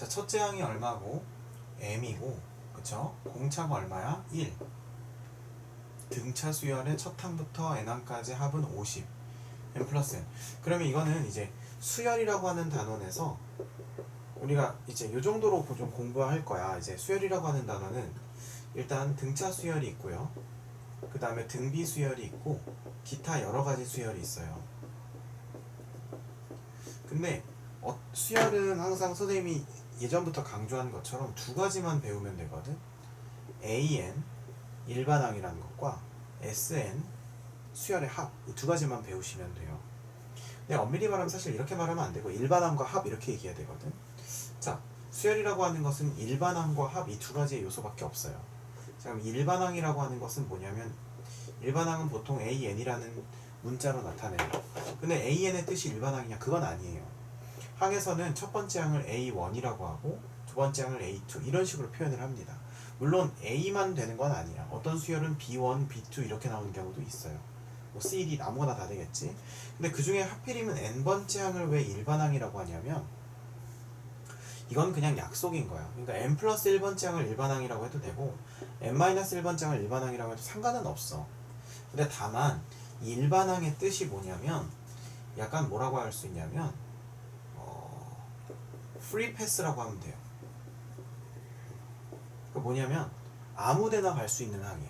자, 첫째 항이 얼마고? m이고, 그쵸? 공차가 얼마야? 1. 등차 수열의 첫 항부터 n항까지 합은 50. n 플러스 n. 그러면 이거는 이제 수열이라고 하는 단원에서 우리가 이제 이 정도로 좀 공부할 거야. 이제 수열이라고 하는 단어는 일단 등차 수열이 있고요. 그 다음에 등비 수열이 있고 기타 여러 가지 수열이 있어요. 근데 수열은 항상 선생님이 예전부터 강조한 것처럼 두 가지만 배우면 되거든. AN 일반항이라는 것과 SN 수열의 합, 이 두 가지만 배우시면 돼요. 근데 엄밀히 말하면 사실 이렇게 말하면 안 되고 일반항과 합 이렇게 얘기해야 되거든. 자, 수열이라고 하는 것은 일반항과 합 이 두 가지의 요소밖에 없어요. 자, 그럼 일반항이라고 하는 것은 뭐냐면 일반항은 보통 AN이라는 문자로 나타내요. 근데 AN의 뜻이 일반항이냐? 그건 아니에요. 항에서는 첫 번째 항을 A1이라고 하고 두 번째 항을 A2 이런 식으로 표현을 합니다. 물론 A만 되는 건 아니야. 어떤 수열은 B1, B2 이렇게 나오는 경우도 있어요. 뭐 C, D 아무거나 다 되겠지. 근데 그 중에 하필이면 N번째 항을 왜 일반항이라고 하냐면 이건 그냥 약속인 거야. 그러니까 n 플러스 1번째 항을 일반항이라고 해도 되고 n 마이너스 1번째 항을 일반항이라고 해도 상관은 없어. 근데 다만 일반항의 뜻이 뭐냐면 약간 뭐라고 할 수 있냐면 프리 패스라고 하면 돼요. 그 뭐냐면 아무데나 갈 수 있는 항이야.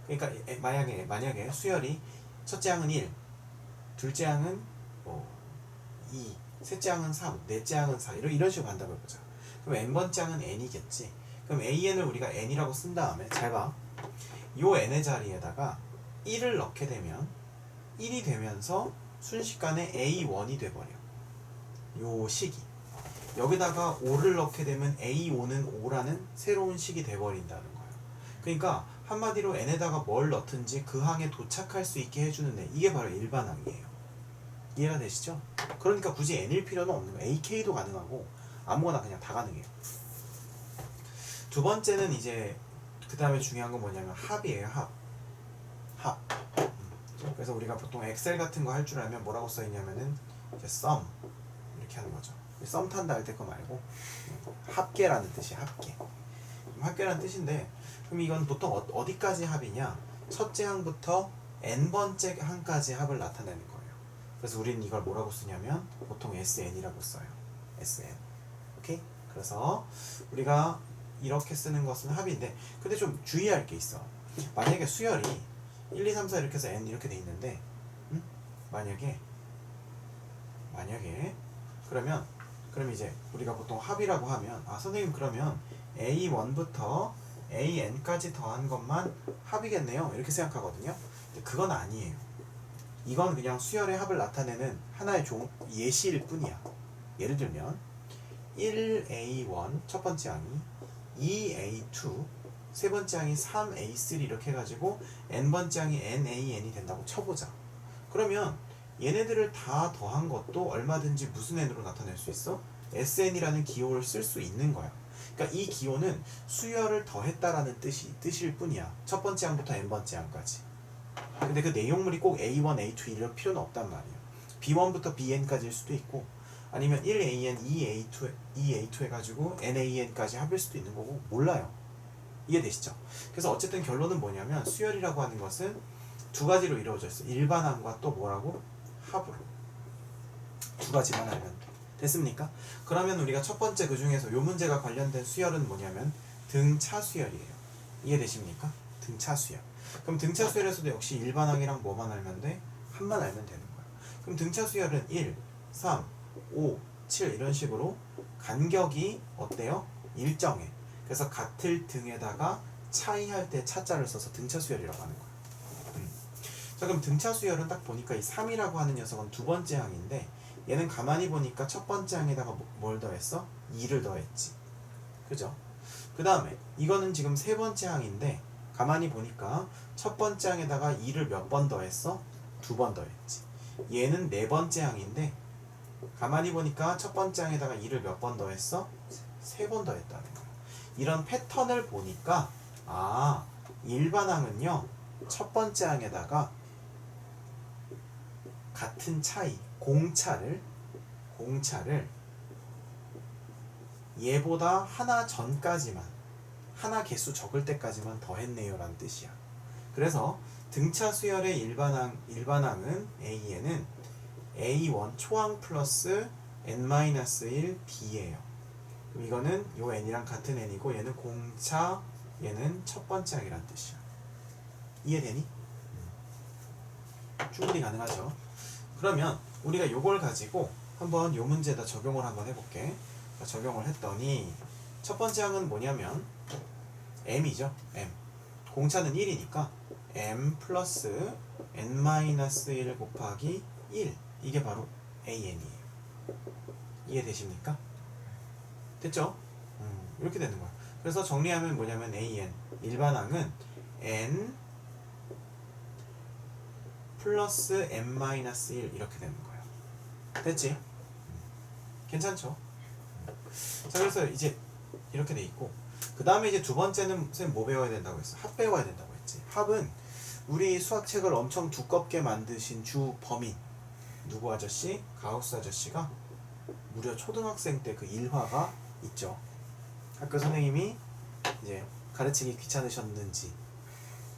그러니까 만약에 수열이 첫째 항은 1, 둘째 항은 2, 셋째 항은 3, 넷째 항은 4 이런 식으로 간다고 해보자. 그럼 n번째 항은 n이겠지. 그럼 an을 우리가 n이라고 쓴 다음에 잘 봐. 요 n의 자리에다가 1을 넣게 되면 1이 되면서 순식간에 a1이 돼버려. 요 식이. 여기다가 5를 넣게 되면 A5는 5라는 새로운 식이 돼버린다는 거예요. 그러니까 한마디로 n에다가 뭘 넣든지 그 항에 도착할 수 있게 해주는 애, 이게 바로 일반항이에요. 이해가 되시죠? 그러니까 굳이 n일 필요는 없는 거예요. AK도 가능하고 아무거나 그냥 다 가능해요. 두 번째는 이제 그 다음에 중요한 건 뭐냐면 합이에요. 합. 그래서 우리가 보통 엑셀 같은 거 할 줄 알면 뭐라고 써있냐면은 이제 sum 이렇게 하는 거죠. 썸 탄다 할 때 거 말고 합계라는 뜻이야. 합계라는 뜻인데 그럼 이건 보통 어디까지 합이냐? 첫째 항부터 n번째 항까지 합을 나타내는 거예요. 그래서 우리는 이걸 뭐라고 쓰냐면 보통 SN이라고 써요. SN. 오케이? 그래서 우리가 이렇게 쓰는 것은 합인데 근데 좀 주의할 게 있어. 만약에 수열이 1, 2, 3, 4 이렇게 해서 n 이렇게 돼 있는데 만약에 그럼 이제 우리가 보통 합이라고 하면 선생님 그러면 A1부터 AN까지 더한 것만 합이겠네요 이렇게 생각하거든요. 근데 그건 아니에요. 이건 그냥 수열의 합을 나타내는 하나의 예시일 뿐이야. 예를 들면 1A1 첫 번째 항이 2A2 세 번째 항이 3A3 이렇게 해가지고 n번째 항이 NAN이 된다고 쳐보자. 그러면 얘네들을 다 더한 것도 얼마든지 무슨 n으로 나타낼 수 있어? SN이라는 기호를 쓸 수 있는 거야. 그러니까 이 기호는 수열을 더했다라는 뜻일 뿐이야. 첫 번째 항부터 n번째 항까지. 근데 그 내용물이 꼭 A1, A2 이럴 필요는 없단 말이야. B1부터 BN까지일 수도 있고 아니면 1AN, 2A2 해가지고 NAN까지 합일 수도 있는 거고 몰라요. 이해되시죠? 그래서 어쨌든 결론은 뭐냐면 수열이라고 하는 것은 두 가지로 이루어져 있어. 일반항과 또 뭐라고? 합으로. 두 가지만 알면 돼. 됐습니까? 그러면 우리가 첫 번째 그 중에서 요 문제가 관련된 수열은 뭐냐면 등차 수열이에요. 이해되십니까? 등차 수열. 그럼 등차 수열에서도 역시 일반항이랑 뭐만 알면 돼? 합만 알면 되는 거야. 그럼 등차 수열은 1, 3, 5, 7 이런 식으로 간격이 어때요? 일정해. 그래서 같을 등에다가 차이할 때 차자를 써서 등차 수열이라고 하는 거야. 자, 그럼 등차 수열은 딱 보니까 이 3이라고 하는 녀석은 두 번째 항인데 얘는 가만히 보니까 첫 번째 항에다가 뭘 더했어? 2를 더했지. 그죠? 그 다음에 이거는 지금 세 번째 항인데 가만히 보니까 첫 번째 항에다가 2를 몇 번 더했어? 2번 더했지. 얘는 네 번째 항인데 가만히 보니까 첫 번째 항에다가 2를 몇 번 더했어? 3번 더했다는 거야. 이런 패턴을 보니까 일반항은요 첫 번째 항에다가 같은 차이 공차를 얘보다 하나 전까지만, 하나 개수 적을 때까지만 더했네요 라는 뜻이야. 그래서 등차 수열의 일반항은 A에는 A1 초항 플러스 n-1 B예요. 그럼 이거는 요 n이랑 같은 n이고 얘는 공차, 얘는 첫 번째 항이란 뜻이야. 이해되니? 충분히 가능하죠. 그러면 우리가 요걸 가지고 한번 요 문제에다 적용을 한번 해볼게. 적용을 했더니 첫 번째 항은 뭐냐면 m이죠. m. 공차는 1이니까 m 플러스 n-1 곱하기 1, 이게 바로 an이에요. 이해되십니까? 됐죠? 이렇게 되는 거야. 그래서 정리하면 뭐냐면 an 일반항은 n 플러스 n-1 이렇게 되는 거예요. 됐지? 괜찮죠? 자, 그래서 이제 이렇게 돼 있고, 그 다음에 이제 두 번째는 선생님 뭐 배워야 된다고 했어? 합 배워야 된다고 했지. 합은 우리 수학책을 엄청 두껍게 만드신 주 범인 누구 아저씨? 가우스 아저씨가 무려 초등학생 때 그 일화가 있죠. 학교 선생님이 이제 가르치기 귀찮으셨는지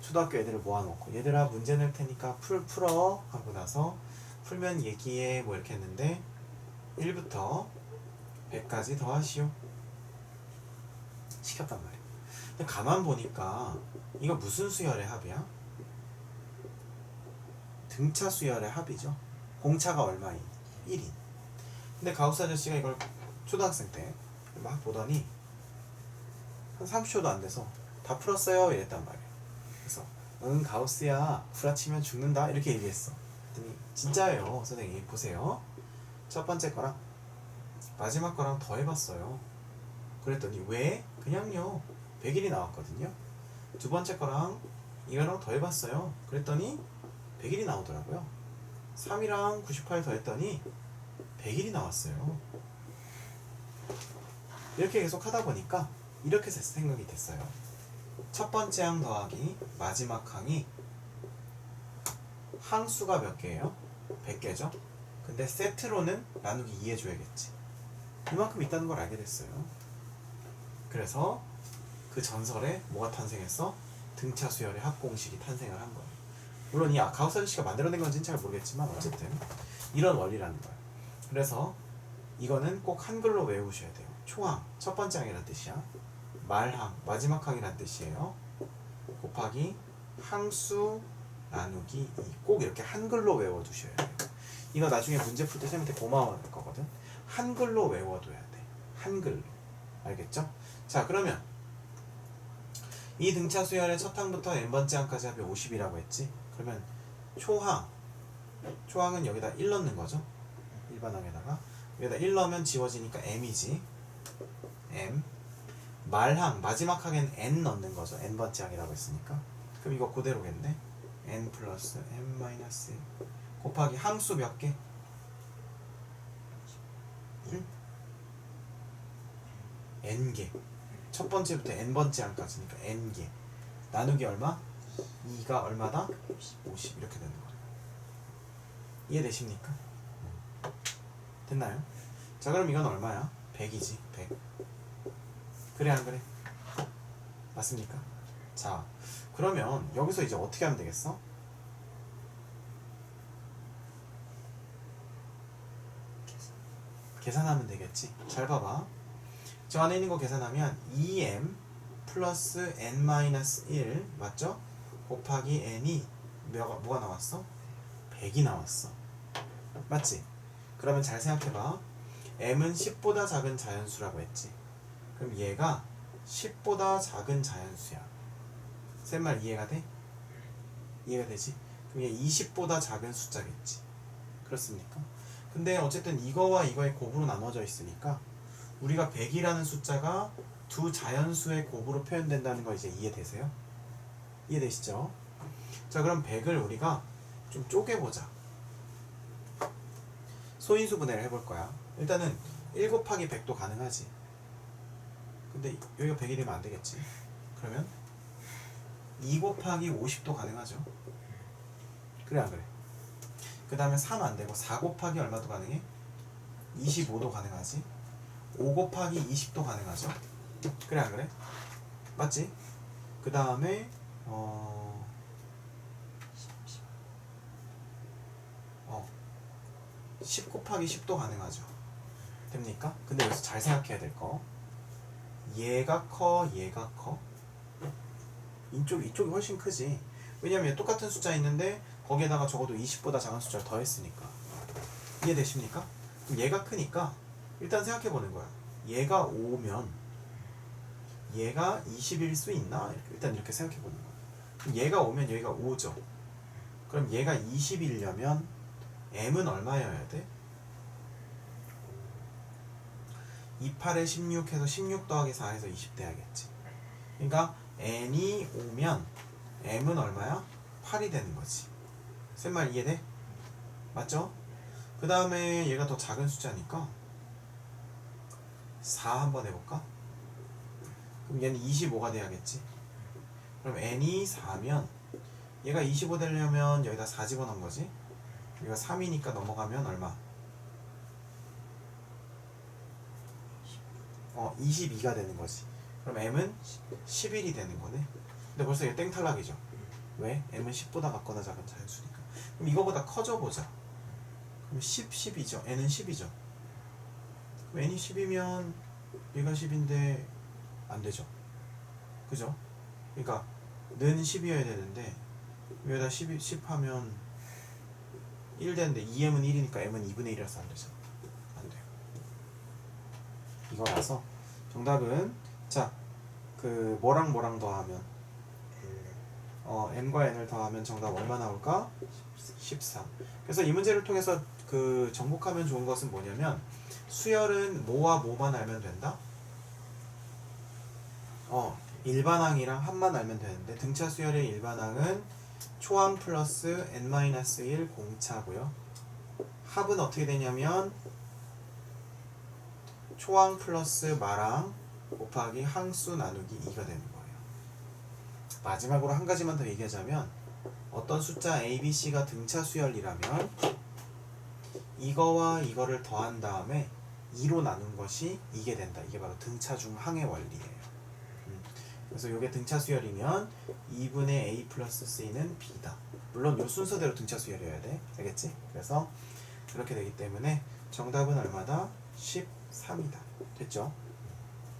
초등학교 애들을 모아놓고 얘들아 문제 낼 테니까 풀어 하고 나서 풀면 얘기해 뭐 이렇게 했는데 1부터 100까지 더하시오 시켰단 말이야. 근데 가만 보니까 이거 무슨 수열의 합이야? 등차 수열의 합이죠. 공차가 얼마인? 1인. 근데 가우스 아저씨가 이걸 초등학생 때 막 보더니 한 30초도 안 돼서 다 풀었어요 이랬단 말이야. 그래서 응 가우스야 구라치면 죽는다 이렇게 얘기했어. 그랬더니 진짜예요 선생님 보세요. 첫 번째 거랑 마지막 거랑 더 해봤어요. 그랬더니 왜? 그냥요 100일이 나왔거든요. 두 번째 거랑 이거랑 더 해봤어요. 그랬더니 100일이 나오더라고요. 3이랑 98 더했더니 100일이 나왔어요. 이렇게 계속 하다 보니까 이렇게 생각이 됐어요. 첫 번째 항 더하기 마지막 항이 항수가 몇 개예요? 100개죠? 근데 세트로는 나누기 2 해줘야겠지. 이만큼 있다는 걸 알게 됐어요. 그래서 그 전설에 뭐가 탄생했어? 등차 수열의 합공식이 탄생을 한 거예요. 물론 이 가우스 아저씨가 만들어낸 건지는 잘 모르겠지만 어쨌든 이런 원리라는 거예요. 그래서 이거는 꼭 한글로 외우셔야 돼요. 초항, 첫 번째 항이란 뜻이야. 말항, 마지막 항이란 뜻이에요. 곱하기 항수 나누기 2. 꼭 이렇게 한글로 외워두셔야 돼요. 이거 나중에 문제 풀 때 선생님한테 고마워할 거거든. 한글로 외워둬야 돼. 한글로. 알겠죠? 자, 그러면 이 등차 수열의 첫 항부터 n번째 항까지 합이 50이라고 했지? 그러면 초항은 여기다 1 넣는 거죠? 일반항에다가 여기다 1 넣으면 지워지니까 m이지. m. 말항, 마지막 항엔 n 넣는 거죠. n번째 항이라고 했으니까. 그럼 이거 그대로겠네. n 플러스 n 마이너스 1 곱하기 항수 몇 개? 응? n개. 첫 번째부터 n번째 항까지니까 n개. 나누기 얼마? 2가 얼마다? 50 이렇게 되는 거예요. 이해되십니까? 됐나요? 자, 그럼 이건 얼마야? 100이지. 100. 그래 안 그래? 맞습니까? 자, 그러면 여기서 이제 어떻게 하면 되겠어? 계산하면 되겠지. 잘 봐봐. 저 안에 있는 거 계산하면 2m 플러스 n-1 맞죠? 곱하기 n이 뭐가 나왔어? 100이 나왔어. 맞지? 그러면 잘 생각해봐. m은 10보다 작은 자연수라고 했지. 그럼 얘가 10보다 작은 자연수야. 쌤 말 이해가 돼? 이해가 되지? 그럼 얘 20보다 작은 숫자겠지. 그렇습니까? 근데 어쨌든 이거와 이거의 곱으로 나눠져 있으니까 우리가 100이라는 숫자가 두 자연수의 곱으로 표현된다는 거 이제 이해되세요? 이해되시죠? 자, 그럼 100을 우리가 좀 쪼개보자. 소인수 분해를 해볼 거야. 일단은 1 곱하기 100도 가능하지. 근데 여기가 100이 되면 안 되겠지. 그러면 2 곱하기 50도 가능하죠. 그래 안 그래? 그 다음에 3 안 되고 4 곱하기 얼마도 가능해? 25도 가능하지. 5 곱하기 20도 가능하죠. 그래 안 그래? 맞지? 그 다음에 10 곱하기 10도 가능하죠. 됩니까? 근데 여기서 잘 생각해야 될 거, 얘가 커 얘가 커? 이쪽이 훨씬 크지. 왜냐면 똑같은 숫자 있는데 거기에다가 적어도 20보다 작은 숫자를 더했으니까. 이해되십니까? 그럼 얘가 크니까 일단 생각해보는 거야. 얘가 5면 얘가 20일 수 있나? 일단 이렇게 생각해보는 거야. 그럼 얘가 5면 여기가 5죠. 그럼 얘가 20이려면 m은 얼마여야 돼? 28에 16 해서 16 더하기 4 해서 20 돼야겠지. 그러니까 n이 5면 m은 얼마야? 8이 되는 거지. 쌤 말 이해돼? 맞죠? 그 다음에 얘가 더 작은 숫자니까 4 한번 해볼까? 그럼 얘는 25가 돼야겠지. 그럼 n이 4면 얘가 25 되려면 여기다 4 집어넣은 거지. 여기가 3이니까 넘어가면 얼마? 22가 되는 거지. 그럼 m은 11이 되는 거네. 근데 벌써 이게 땡탈락이죠. 왜? m은 10보다 같거나 작은 자연수니까. 그럼 이거보다 커져 보자. 그럼 10이죠. n은 10이죠. 그럼 n이 10이면 얘가 10인데 안 되죠. 그죠? 그러니까 는 10이어야 되는데 여기다 10 하면 1 되는데 2m은 1이니까 m은 2분의 1이라서 안 되죠. 안 돼요. 이거라서 정답은 자, 그 뭐랑 더하면 m과 n을 더하면 정답 얼마 나올까? 13. 그래서 이 문제를 통해서 그 정복하면 좋은 것은 뭐냐면, 수열은 뭐와 뭐만 알면 된다? 일반항이랑 합만 알면 되는데, 등차 수열의 일반항은 초항 플러스 n-1 공차고요. 합은 어떻게 되냐면 초항 플러스 마랑 곱하기 항수 나누기 2가 되는 거예요. 마지막으로 한 가지만 더 얘기하자면, 어떤 숫자 a, b, c가 등차 수열이라면 이거와 이거를 더한 다음에 2로 나눈 것이 이게 된다. 이게 바로 등차 중 항의 원리예요. 그래서 이게 등차 수열이면 2분의 a 플러스 c는 b다. 물론 이 순서대로 등차 수열이어야 돼. 알겠지? 그래서 그렇게 되기 때문에 정답은 얼마다? 13이다. 됐죠?